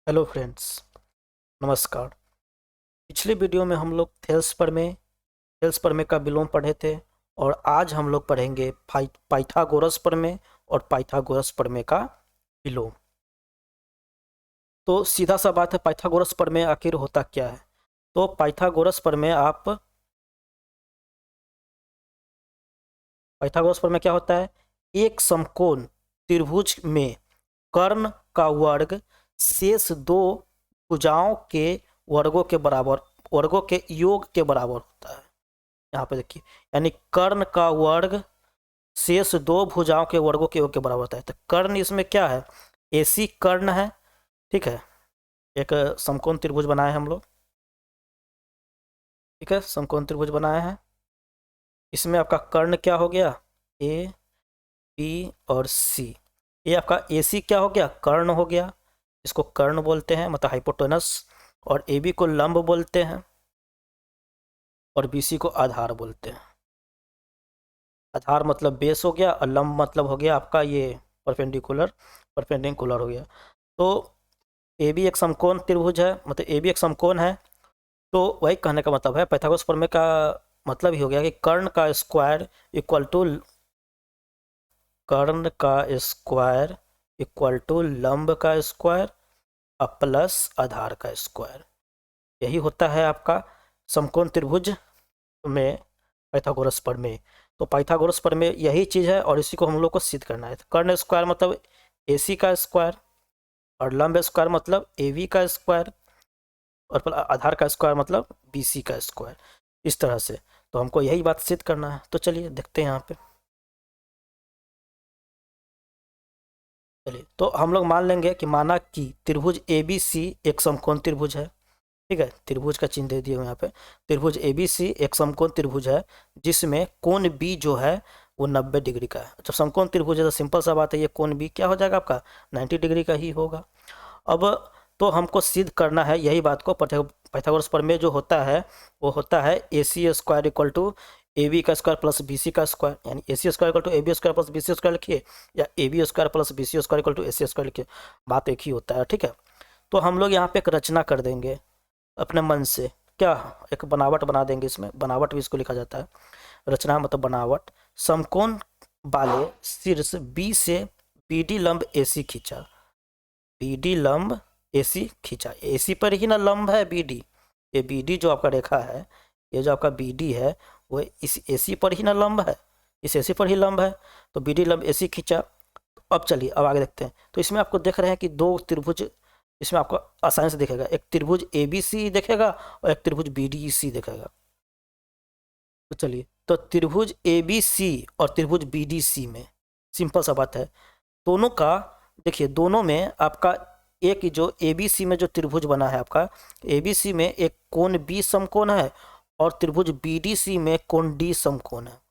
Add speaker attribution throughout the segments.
Speaker 1: Hello friends, नमस्कार। पिछले video में हम लोग थेल्स प्रमेय का विलोम पढ़े थे और आज हम लोग पढ़ेंगे पाइथागोरस प्रमेय और पाइथागोरस प्रमेय का विलोम। तो सीधा सा बात है, पाइथागोरस प्रमेय आखिर होता क्या है। तो पाइथागोरस प्रमेय क्या होता है? एक समकोण त्रिभुज में कर्ण का वर्ग शेष दो भुजाओं के वर्गों के योग के बराबर होता है। यहाँ पे देखिए, यानी कर्ण का वर्ग शेष दो भुजाओं के वर्गों के योग के बराबर होता है। तो कर्ण इसमें क्या है? एसी कर्ण है। ठीक है, एक समकोण त्रिभुज बनाए हम लोग। ठीक है, समकोण त्रिभुज बनाए हैं। इसमें आपका कर्ण क्या हो गया? ए, बी और सी। ये आपका एसी क्या हो गया? कर्ण हो गया। इसको कर्ण बोलते हैं, मतलब हाइपोटेनस। और ए बी को लंब बोलते हैं और बीसी को आधार बोलते हैं। आधार मतलब बेस हो गया और लंब मतलब हो गया आपका ये परपेंडिकुलर परपेंडिकुलर हो गया। तो ए बी एक समकोण त्रिभुज है, मतलब ए बी एक समकोण है। तो वही कहने का मतलब है, पाइथागोरस प्रमेय का मतलब ही हो गया कि कर्ण का स्क्वायर इक्वल टू लंब का स्क्वायर और प्लस आधार का स्क्वायर। यही होता है आपका समकोण त्रिभुज में पाइथागोरस प्रमेय। तो पाइथागोरस प्रमेय यही चीज़ है और इसी को हम लोग को सिद्ध करना है। कर्ण स्क्वायर मतलब एसी का स्क्वायर और लंब स्क्वायर मतलब एवी का स्क्वायर और आधार का स्क्वायर मतलब बीसी का स्क्वायर। इस तरह से तो हमको यही बात सिद्ध करना है। तो चलिए देखते हैं यहाँ पे। चलिए, तो हम लोग मान लेंगे कि माना कि त्रिभुज ए बी सी एक समकोण त्रिभुज है। ठीक है, त्रिभुज का चिन्ह दे दिए हुए यहाँ पे। त्रिभुज ए बी सी एक समकोण त्रिभुज है जिसमें कोण बी जो है वो 90 डिग्री का है। जब समकोण त्रिभुज है तो सिंपल सा बात है, ये कोण बी क्या हो जाएगा आपका? 90 डिग्री का ही होगा। अब तो हमको सिद्ध करना है यही बात को। पाइथागोरस प्रमेय जो होता है वो होता है A C square equal to A B का स्क्वायर प्लस बी सी का स्क्वायर, यानी A C square equal to A B square plus B C square लिखिए, या A B square plus B C square equal to A C square लिखिए। बात एक ही होता है। ठीक है, तो हम लोग यहाँ पे एक रचना कर देंगे अपने मन से। क्या? एक बनावट बना देंगे। इसमें बनावट भी इसको लिखा जाता है। रचना मतलब बनावट। समकोण वाले शीर्ष बी से बी डी लंब ए सी खींचा। बी डी लंब एसी खींचा। एसी पर ही ना लंब है बी डी। ये बी डी जो आपका रेखा है, ये जो आपका बी डी है, वो इस एसी पर ही ना लंब है। इस एसी पर ही लंब है। तो बी डी लंब एसी खींचा। अब चलिए, अब आगे देखते हैं। तो इसमें आपको देख रहे हैं कि दो त्रिभुज इसमें आपको आसानी से दिखेगा। एक त्रिभुज ए बी सी दिखेगा और एक त्रिभुज बी डी सी दिखेगा। तो चलिए, तो त्रिभुज ए बी सी और त्रिभुज बी डी सी में सिंपल सा बात है, दोनों का देखिए, दोनों में आपका एक जो एबीसी में जो त्रिभुज बना है आपका, एबीसी में एक कोण बी समकोण है और त्रिभुज बीडीसी में कोण डी समकोण है।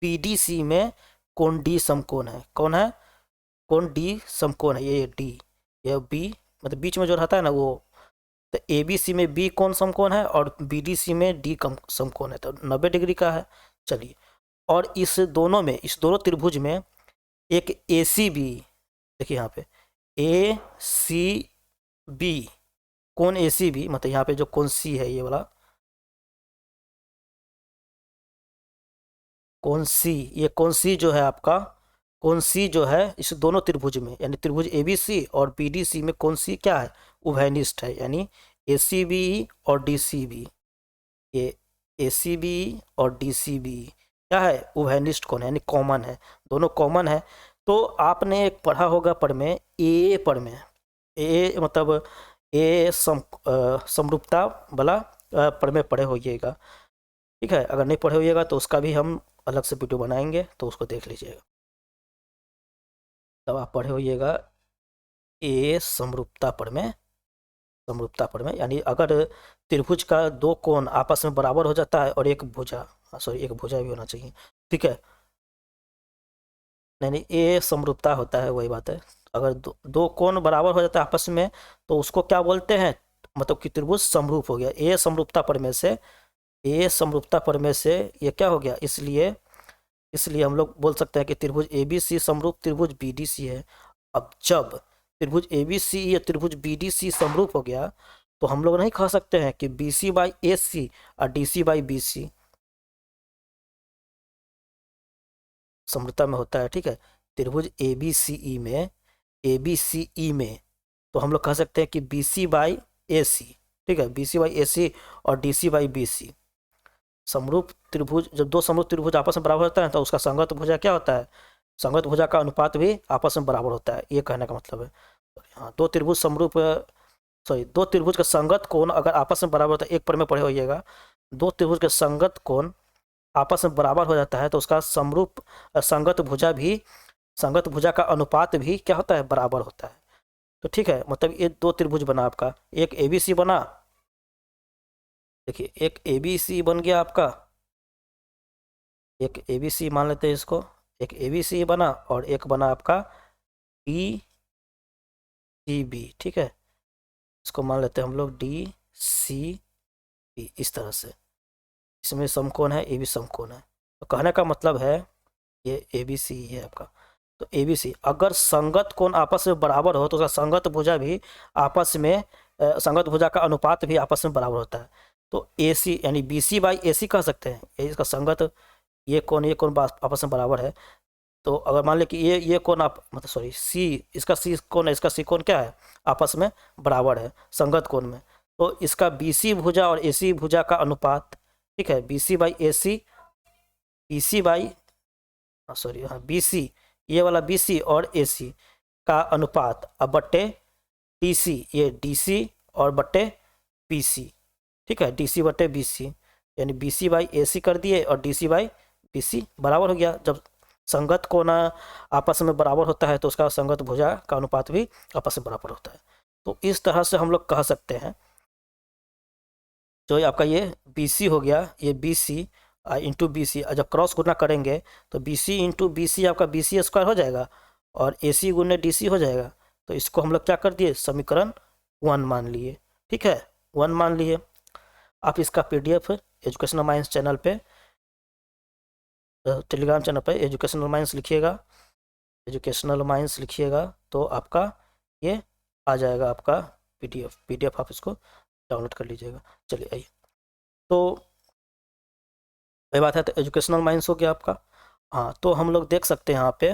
Speaker 1: बीडीसी में कोण डी समकोण है। कौन है? कोण डी समकोण है। ये डी, ये बी, मतलब बीच में जो रहता है ना वो। तो एबीसी में बी कोण समकोण है और बीडीसी में डी समकोण है, तो 90 डिग्री का है। चलिए, और इस दोनों त्रिभुज में एक ए सी बी, देखिए यहाँ पे ए सी बी, कौन ए सी बी, मतलब यहाँ पे जो कौन सी है ये वाला कौन सी, ये कौन सी जो है आपका, कौन सी जो है इस दोनों त्रिभुज में, यानी त्रिभुज ए बी सी और बी डी सी में कौन सी क्या है? उभयनिष्ठ है, यानी ए सी बी और डी सी बी। ये ए सी बी और डी सी बी क्या है? उभयनिष्ठ कोण है, यानी कॉमन है। दोनों कॉमन है। तो आपने एक पढ़ा होगा प्रमेय, ए प्रमेय। ए मतलब समरूपता वाला प्रमेय पढ़े होइएगा। ठीक है, अगर नहीं पढ़े होइएगा तो उसका भी हम अलग से वीडियो बनाएंगे, तो उसको देख लीजिएगा। तब आप पढ़े होइएगा ए समरूपता प्रमेय, यानी अगर त्रिभुज का दो कोण आपस में बराबर हो जाता है और एक भुजा, सॉरी एक भुजा भी होना चाहिए। ठीक है, नहीं नहीं, ए समरूपता होता है, वही बात है। अगर दो कोण बराबर हो जाता है आपस में तो उसको क्या बोलते हैं? मतलब कि त्रिभुज समरूप हो गया। ए समरूपता प्रमेय से ये क्या हो गया? इसलिए इसलिए हम लोग बोल सकते हैं कि त्रिभुज ए बी सी समरूप त्रिभुज बी डी सी है। अब जब त्रिभुज ए बी सी या त्रिभुज बी डी सी समरूप हो गया तो हम लोग नहीं कह सकते हैं कि B C by A C और D C by B C समरूपता में होता है। ठीक है, त्रिभुज ए बी सी ई में, ए बी सी ई में तो हम लोग कह सकते हैं कि बी सी बाई ए सी। ठीक है, B C by A C और D C by B C समरूप त्रिभुज। जब दो समरूप त्रिभुज आपस में बराबर होता है तो उसका संगत भुजा क्या होता है, संगत भुजा का अनुपात भी आपस में बराबर होता है, ये कहने का मतलब है। हाँ, दो त्रिभुज समरूप, सॉरी, दो त्रिभुज का संगत कोण अगर आपस में बराबर होता है, एक पर में पढ़े होइएगा, दो त्रिभुज के संगत कोण आपस में बराबर हो जाता है तो उसका समरूप संगत भुजा भी, संगत भुजा का अनुपात भी क्या होता है, बराबर होता है। तो ठीक है, मतलब ये दो त्रिभुज बना आपका, एक ए बी सी बना, देखिए एक ए बी सी बन गया आपका, एक ए बी सी मान लेते हैं इसको, एक ए बी सी बना और एक बना आपका डी सी बी। ठीक है, इसको मान लेते हैं हम लोग डी सी बी, इस तरह से। इसमें समकोण है, ए बी समकोण है। तो कहने का मतलब है ये ए बी सी है आपका। तो ए बी सी अगर संगत कोण आपस में बराबर हो तो उसका संगत भुजा भी आपस में, संगत भुजा का अनुपात भी आपस में बराबर होता है। तो ए सी यानी बी सी बाई ए सी कह सकते हैं, ये इसका संगत, ये कोण आपस में बराबर है। तो अगर मान लें कि ये कोण आप, मतलब सॉरी सी, इसका सी कोण है, इसका सी कोण क्या है, आपस में बराबर है संगत कोण में। तो इसका बी सी भुजा और ए सी भुजा का अनुपात, ठीक है, B C by A C, B C by, sorry हाँ बी सी, ये वाला बी सी और ए सी का अनुपात अब बट्टे डी सी, ये डी सी और बट्टे बी सी। ठीक है, डी सी बट्टे बी सी, यानी बी सी बाई ए सी कर दिए और D C by B C बराबर हो गया। जब संगत कोण आपस में बराबर होता है तो उसका संगत भुजा का अनुपात भी आपस में बराबर होता है। तो इस तरह से हम लोग कह सकते हैं, जो आपका ये बी सी हो गया, ये B C into B C, जब क्रॉस गुना करेंगे तो B C into B C आपका बी सी स्क्वायर हो जाएगा और ए सी गुने डी सी हो जाएगा। तो इसको हम लोग क्या कर दिए, समीकरण 1 मान लिए। ठीक है, 1 मान लिए। आप इसका PDF एजुकेशनल माइंस चैनल पे, टेलीग्राम चैनल पे एजुकेशनल माइंस लिखिएगा, एजुकेशनल माइंस लिखिएगा तो आपका ये आ जाएगा आपका PDF आप इसको डाउनलोड कर लीजिएगा। चलिए आइए, तो वही बात है, तो एजुकेशनल माइंस हो गया आपका। हाँ, तो हम लोग देख सकते हैं यहाँ पे,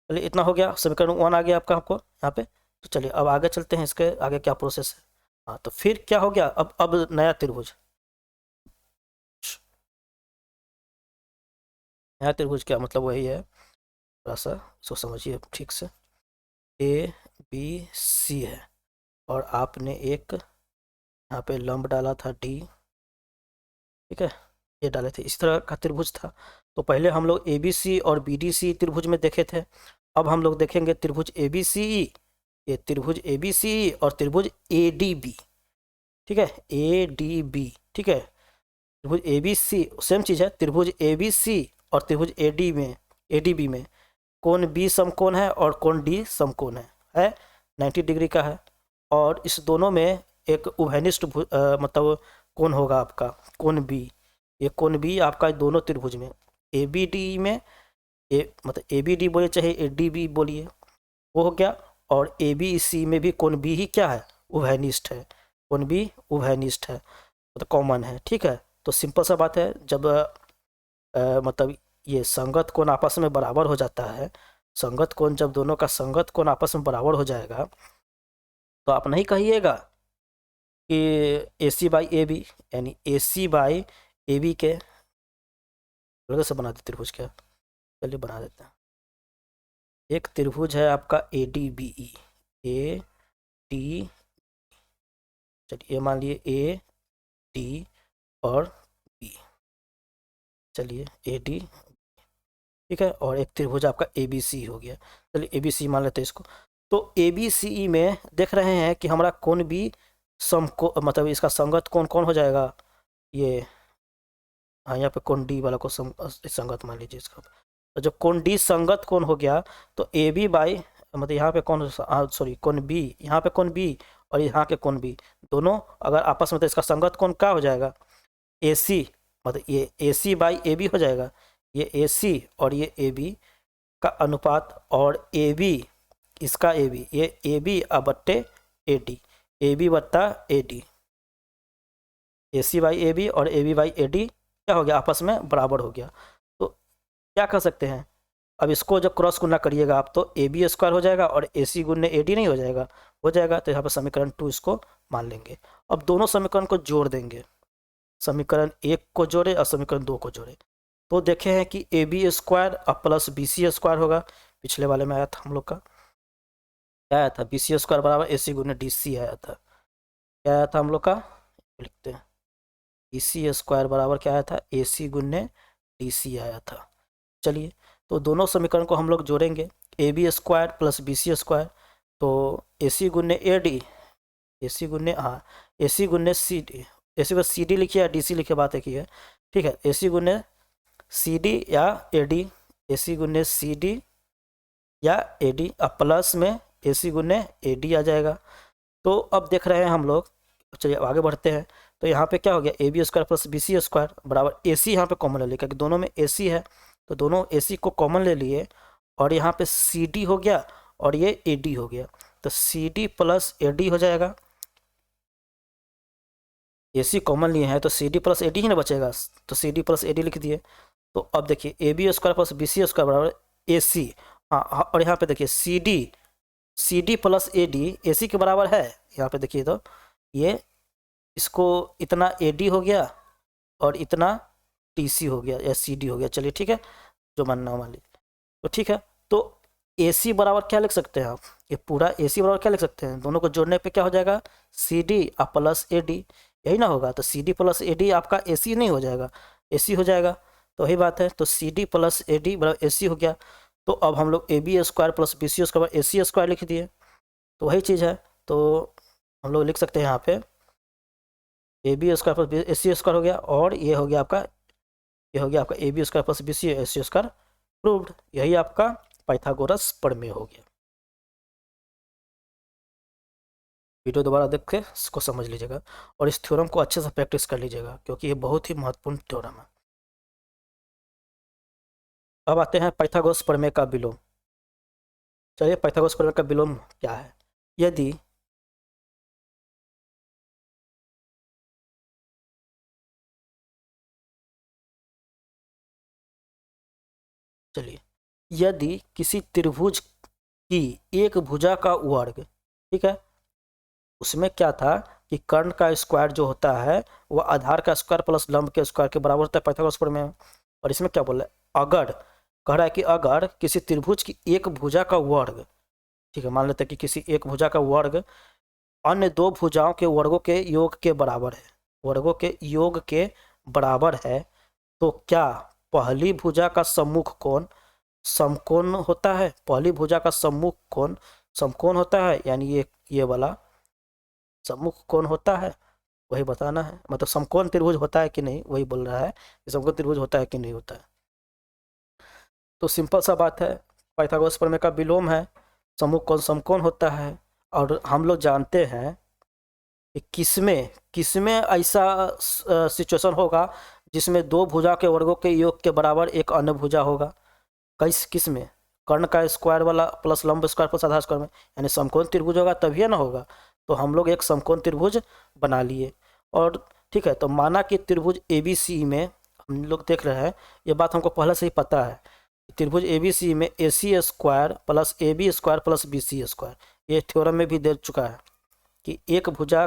Speaker 1: चलिए इतना हो गया, समीकरण 1 आ गया आपका, आपको यहाँ पे। तो चलिए अब आगे चलते हैं, इसके आगे क्या प्रोसेस है। हाँ, तो फिर क्या हो गया, अब नया त्रिभुज, नया त्रिभुज क्या मतलब, वही है, थोड़ा सा इसको समझिए ठीक से। ए बी सी है और आपने एक यहाँ पे लंब डाला था डी, ठीक है, ये डाले थे, इस तरह का त्रिभुज था। तो पहले हम लोग ए बी सी और बी डी सी त्रिभुज में देखे थे। अब हम लोग देखेंगे त्रिभुज ए बी सी, ये त्रिभुज ए बी सी और त्रिभुज ए डी बी। ठीक है, ए डी बी, ठीक है, त्रिभुज ए बी सी सेम चीज़ है, त्रिभुज ए बी सी और त्रिभुज ए डी में, ए डी बी में कोण बी समकोण है और कोण डी समकोण है 90 डिग्री का है। और इस दोनों में एक उभयनिष्ठ मतलब कोण होगा आपका, कोण बी, ये कोण बी आपका दोनों त्रिभुज में, ए बी डी में, ए मतलब ए बी डी बोलिए चाहे ए डी बी बोलिए, वो हो गया। और ए बी सी में भी कोण बी ही क्या है, उभयनिष्ठ है, कोण बी उभयनिष्ठ है, मतलब कॉमन है। ठीक है, तो सिंपल सा बात है, जब मतलब ये संगत कोण आपस में बराबर हो जाता है, संगत कोण जब दोनों का संगत कोण आपस में बराबर हो जाएगा तो आप नहीं कहिएगा कि ए सी बाई ए बी, यानी A C by A B के अलग से बना देते त्रिभुज, क्या, चलिए बना देते हैं। एक त्रिभुज है आपका A D B E, A D, चलिए ये मान लिए ए डी और बी, चलिए ए डी, ठीक है, और एक त्रिभुज आपका ए बी सी हो गया, चलिए ए बी सी मान लेते हैं इसको। तो ए बी सी में देख रहे हैं कि हमारा कोण बी समको, मतलब इसका संगत कोण कौन हो जाएगा, ये, हाँ यहाँ पे कोण डी वाला को संगत मान लीजिए इसका। तो जब कोण डी संगत कोण हो गया तो ए बी बाई, मतलब यहाँ पे कौन, सॉरी कोण बी, यहाँ पे कोण बी और यहाँ के कोण बी दोनों अगर आपस में, तो इसका संगत कोण क्या हो जाएगा, ए सी, मतलब ये ए सी बाई ए बी हो जाएगा, ये ए सी और ये ए बी का अनुपात, और ए बी इसका ए बी, ये ए बी बट्टे ए डी, ए बी बट्टा A D, A C by A B और A B by A D क्या हो गया, आपस में बराबर हो गया। तो क्या कर सकते हैं, अब इसको जब क्रॉस गुना करिएगा आप तो ए बी स्क्वायर हो जाएगा और ए सी गुने ए डी नहीं हो जाएगा, हो जाएगा। तो यहाँ पर समीकरण 2 इसको मान लेंगे। अब दोनों समीकरण को जोड़ देंगे, समीकरण 1 को जोड़े और समीकरण 2 को जोड़े, तो देखे हैं कि ए बी स्क्वायर अब प्लस बी सी स्क्वायर होगा। पिछले वाले में आया था हम लोग का, क्या आया था, बी सी स्क्वायर बराबर ए सी गुने डी सी आया था। क्या आया था हम लोग का, लिखते हैं, बी सी स्क्वायर बराबर क्या आया था, ए सी गुने डी सी आया था। चलिए, तो दोनों समीकरण को हम लोग जोड़ेंगे, A B square plus B C square, तो ए सी गुने ए डी, ए सी गुने, हाँ, ए सी गुने सी डी, ए सी को सी डी लिखिए या डी सी लिखिए, बात एक ही है, ठीक है। ए सी गुने सी डी या ए डी, ए सी गुने सी डी या ए डी, अब प्लस में ए सी गुने ए डी आ जाएगा। तो अब देख रहे हैं हम लोग, चलिए आगे बढ़ते हैं। तो यहाँ पे क्या हो गया, A B square plus B C square बराबर ए सी, यहाँ पे कॉमन ले लिया क्योंकि दोनों में ए सी है, तो दोनों ए सी को कॉमन ले लिए और यहाँ पे सी डी हो गया और ये ए डी हो गया, तो C D plus A D हो जाएगा। ए सी कॉमन लिए हैं तो C D plus A D ही ना बचेगा, तो C D plus A D लिख दिए। तो अब देखिए A B square plus B C square बराबर ए सी, हाँ, और यहाँ पे देखिए C D plus A D A C के बराबर है। यहाँ पे देखिए तो ये इसको इतना ए डी हो गया और इतना टी सी हो गया या सी डी हो गया। चलिए ठीक है, जो मानना हो मान लीजिए। तो ठीक है, तो ए सी बराबर क्या लिख सकते हैं आप, ये पूरा ए सी बराबर क्या लिख सकते हैं, दोनों को जोड़ने पे क्या हो जाएगा, C D plus A D, यही ना होगा। तो C D plus A D आपका ए सी नहीं हो जाएगा, ए सी हो जाएगा। तो वही बात है, तो C D plus A D बराबर ए सी हो गया। तो अब हम लोग A B square plus B C square A C square लिख दिए, तो वही चीज़ है। तो हम लोग लिख सकते हैं यहाँ पे A B square plus A C square हो गया, और ये हो गया आपका, ये हो गया आपका A B square plus B C A C square proved. यही आपका पाइथागोरस प्रमेय हो गया। वीडियो दोबारा देख के इसको समझ लीजिएगा और इस थ्योरम को अच्छे से प्रैक्टिस कर लीजिएगा क्योंकि ये बहुत ही महत्वपूर्ण थ्योरम है। अब आते हैं पाइथागोरस प्रमेय का विलोम। चलिए, पाइथागोरस प्रमेय का विलोम क्या है, यदि चलिए यदि किसी त्रिभुज की एक भुजा का वर्ग, ठीक है, उसमें क्या था कि कर्ण का स्क्वायर जो होता है वह आधार का स्क्वायर प्लस लंब के स्क्वायर के बराबर होता है पाइथागोरस प्रमेय में। और इसमें क्या बोला है, अगर कह रहा है कि अगर किसी त्रिभुज की एक भुजा का वर्ग, ठीक है, मान लेते हैं कि किसी एक भुजा का वर्ग अन्य दो भुजाओं के वर्गों के योग के बराबर है, वर्गों के योग के बराबर है, तो क्या पहली भुजा का सम्मुख कोण समकोण होता है, पहली भुजा का सम्मुख कोण समकोण होता है, यानी ये वाला सम्मुख कोण होता है, वही बताना है। मतलब समकोण त्रिभुज होता है कि नहीं, वही बोल रहा है कि समकोण त्रिभुज होता है कि नहीं होता है। तो सिंपल सा बात है, पाइथागोरस प्रमेय का विलोम है, सम्मुख कोण समकोण होता है। और हम लोग जानते हैं कि किसमें किसमें ऐसा सिचुएशन होगा जिसमें दो भुजा के वर्गों के योग के बराबर एक अन्य भुजा होगा, किस में, कर्ण का स्क्वायर वाला प्लस लंब स्क्वायर प्लस आधार स्क्वायर में, यानी समकोण त्रिभुज होगा तभी ना होगा। तो हम लोग एक समकोण त्रिभुज बना लिए। और ठीक है, तो माना कि त्रिभुज ए बी सी में हम लोग देख रहे हैं, ये बात हमको पहले से ही पता है, त्रिभुज ए बी सी में A C square plus A B square plus B C square, ये थ्योरम में भी दे चुका है कि एक भुजा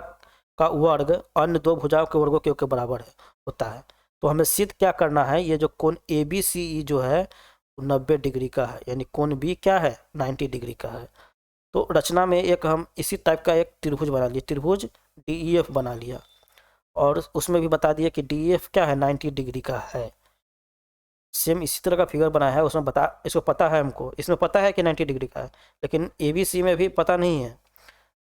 Speaker 1: का वर्ग अन्य दो भुजाओं के वर्गों के बराबर है होता है। तो हमें सिद्ध क्या करना है, ये जो कोण ए बी सी ई जो है 90 डिग्री का है, यानी कोण बी क्या है 90 डिग्री का है। तो रचना में एक हम इसी टाइप का एक त्रिभुज बना लिए, त्रिभुज डी ई एफ बना लिया, और उसमें भी बता दिया कि डी ई एफ क्या है 90 डिग्री का है। सेम इसी तरह का फिगर बनाया है, उसमें इसको पता है, हमको इसमें पता है कि 90 डिग्री का है, लेकिन ए बी सी में भी पता नहीं है,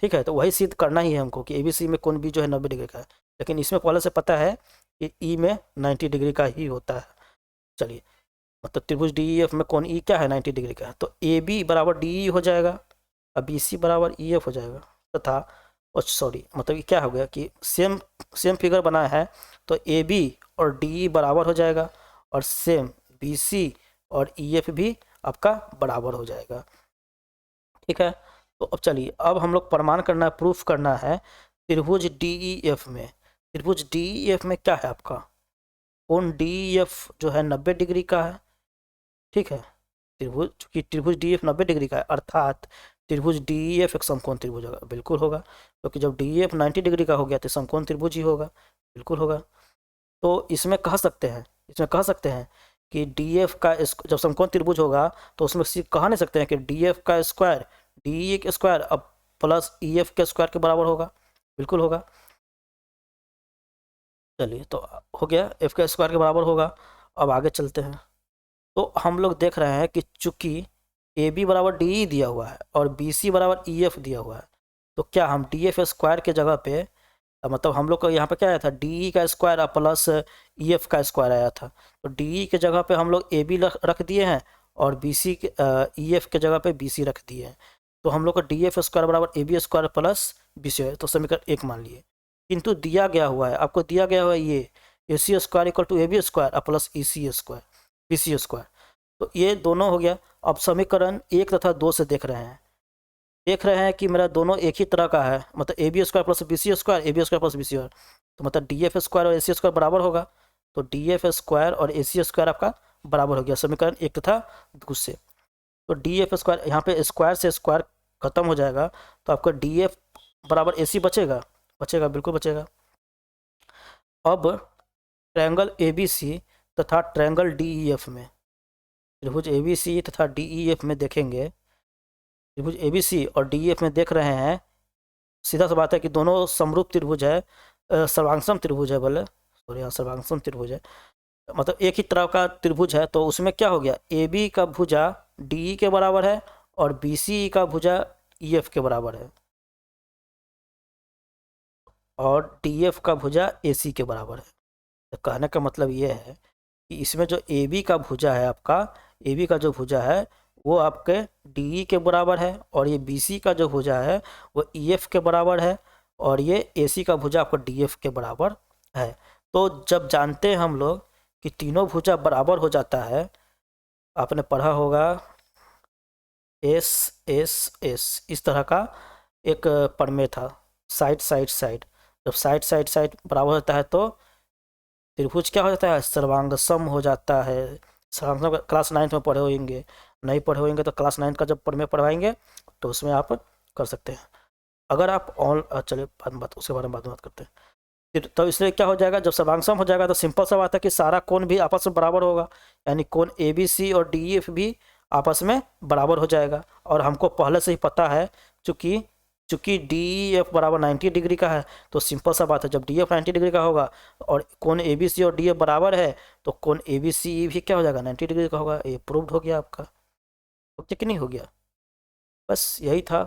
Speaker 1: ठीक है। तो वही सिद्ध करना ही है हमको कि ए बी सी में कोण बी जो है 90 डिग्री का है, लेकिन इसमें पहले से पता है कि ई में 90 डिग्री का ही होता है। चलिए, मतलब त्रिभुज डी ई एफ में कोण ई क्या है 90 डिग्री का है, तो ए बी बराबर डी ई हो जाएगा और बी सी बराबर ई एफ हो जाएगा तथा, और सॉरी मतलब ये क्या हो गया कि सेम फिगर बनाया है, तो ए बी और डी ई बराबर हो जाएगा और सेम बी सी और ई एफ भी आपका बराबर हो जाएगा। ठीक है। तो अब चलिए, अब हम लोग प्रमाण करना है, प्रूफ करना है त्रिभुज DEF में। त्रिभुज DEF में क्या है आपका, कोण DEF जो है 90 डिग्री का है। ठीक है, त्रिभुज, चूंकि त्रिभुज DEF 90 डिग्री का है, अर्थात त्रिभुज DEF एक समकोण त्रिभुज होगा, बिल्कुल होगा, क्योंकि जब DEF 90 डिग्री का हो गया तो समकोण त्रिभुज ही होगा, बिल्कुल होगा। तो इसमें कह सकते हैं कि DF का जब समकोण त्रिभुज होगा तो उसमें कह नहीं सकते हैं कि DF का स्क्वायर DE के स्क्वायर अब प्लस EF के स्क्वायर के बराबर होगा, बिल्कुल होगा। चलिए, तो हो गया, F के स्क्वायर के बराबर होगा। अब आगे चलते हैं। तो हम लोग देख रहे हैं कि चूंकि AB बराबर DE दिया हुआ है और BC बराबर EF दिया हुआ है, तो क्या हम DF स्क्वायर के जगह पे, मतलब हम लोग को यहाँ पे क्या आया था, DE का स्क्वायर प्लस EF का स्क्वायर आया था, तो DE के जगह पे हम लोग AB रख दिए हैं और BC के EF के जगह पे BC रख दिए हैं। तो हम लोग को DF स्क्वायर बराबर AB स्क्वायर प्लस BC है, तो समीकरण 1 मान लिए। किंतु दिया गया हुआ है, आपको दिया गया हुआ है ये AC square equal to AB square plus EC square BC square, तो ये दोनों हो गया। अब समीकरण 1 तथा 2 से देख रहे हैं कि मेरा दोनों एक ही तरह का है, मतलब AB square plus BC square, AB square plus BC square, तो मतलब DF स्क्वायर और AC स्क्वायर बराबर होगा, तो DF स्क्वायर और AC स्क्वायर आपका बराबर हो गया समीकरण 1 तथा 2 से। तो DF स्क्वायर, यहाँ पे स्क्वायर से स्क्वायर खत्म हो जाएगा, तो आपका DF बराबर AC बचेगा, बिल्कुल बचेगा। अब ट्रायंगल ABC तथा ट्रायंगल DEF में, त्रिभुज ABC तथा DEF में देखेंगे, त्रिभुज ABC और DEF में देख रहे हैं, सीधा सा बात है कि दोनों समरूप त्रिभुज है, सर्वांगसम त्रिभुज है, बोले सॉरी, हाँ सर्वांगसम त्रिभुज है, मतलब एक ही तरह का त्रिभुज है। तो उसमें क्या हो गया, AB का भुजा DE के बराबर है और BC का भुजा EF के बराबर है और DF का भुजा AC के बराबर है। तो कहने का मतलब ये है कि इसमें जो AB का भुजा है आपका, AB का जो भुजा है वो आपके DE के बराबर है, और ये BC का जो भुजा है वो EF के बराबर है, और ये AC का भुजा आपका DF के बराबर है। तो जब जानते हैं हम लोग कि तीनों भुजा बराबर हो जाता है, आपने पढ़ा होगा एस एस एस, इस तरह का एक प्रमेय था, साइड साइड साइड, जब साइड साइड साइड बराबर होता है तो त्रिभुज क्या हो जाता है, सर्वांगसम हो जाता है। सर्वांगसम क्लास 9 में पढ़े होंगे, नहीं पढ़े होंगे तो क्लास 9 का जब प्रमेय पढ़वाएंगे तो उसमें आप कर सकते हैं। अगर आप चलिए बात उसके बारे में बात करते हैं। फिर तो इसलिए क्या हो जाएगा, जब सर्वांगसम हो जाएगा तो सिंपल सा बात है कि सारा कोण भी आपस में बराबर होगा, यानी कोण ABC और DEF भी आपस में बराबर हो जाएगा। और हमको पहले से ही पता है, चूंकि चूंकि DEF बराबर 90 डिग्री का है, तो सिंपल सा बात है, जब DF 90 डिग्री का होगा और कोण ABC और DF बराबर है तो कोण ABCE भी क्या हो जाएगा, 90 डिग्री का होगा। ये प्रूव्ड हो गया आपका, ओके कि नहीं हो गया, बस यही था।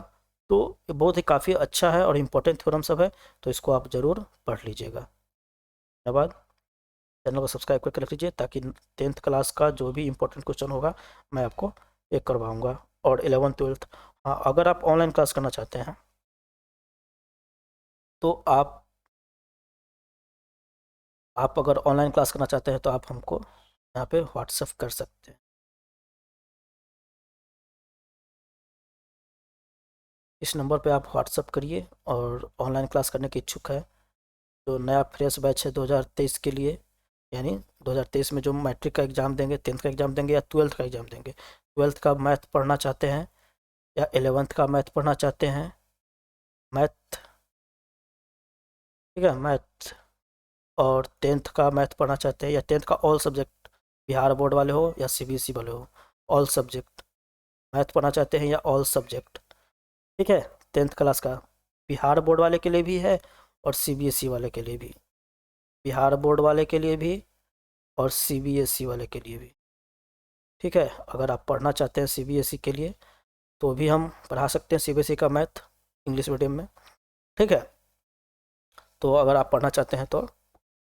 Speaker 1: तो ये बहुत ही काफ़ी अच्छा है और इम्पोर्टेंट थ्योरम सब है, तो इसको आप ज़रूर पढ़ लीजिएगा। धन्यवाद। चैनल को सब्सक्राइब करके रख लीजिए ताकि 10th क्लास का जो भी इम्पोर्टेंट क्वेश्चन होगा मैं आपको एक करवाऊँगा, और 11th 12th। हाँ, अगर आप ऑनलाइन क्लास करना चाहते हैं तो आप अगर ऑनलाइन क्लास करना चाहते हैं तो आप हमको यहाँ पे व्हाट्सएप कर सकते हैं। इस नंबर पे आप व्हाट्सएप करिए, और ऑनलाइन क्लास करने के इच्छुक है जो नया फ्रेश बैच है 2023 के लिए, यानी 2023 में जो मैट्रिक का एग्ज़ाम देंगे, 10th का एग्ज़ाम देंगे या 12th का एग्ज़ाम देंगे, 12th का मैथ पढ़ना चाहते हैं या 11th का मैथ पढ़ना चाहते हैं, मैथ, ठीक है, मैथ, और 10th का मैथ पढ़ना चाहते हैं या 10th का ऑल सब्जेक्ट, बिहार बोर्ड वाले हो या CBSE वाले हो, ऑल सब्जेक्ट मैथ पढ़ना चाहते हैं या ऑल सब्जेक्ट, ठीक है, 10th क्लास का बिहार बोर्ड वाले के लिए भी है और CBSE वाले के लिए भी, बिहार बोर्ड वाले के लिए भी और CBSE वाले के लिए भी, ठीक है। अगर आप पढ़ना चाहते हैं CBSE के लिए तो भी हम पढ़ा सकते हैं CBSE का मैथ इंग्लिश मीडियम में, ठीक है। तो अगर आप पढ़ना चाहते हैं तो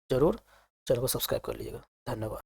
Speaker 1: ज़रूर चैनल को सब्सक्राइब कर लीजिएगा। धन्यवाद।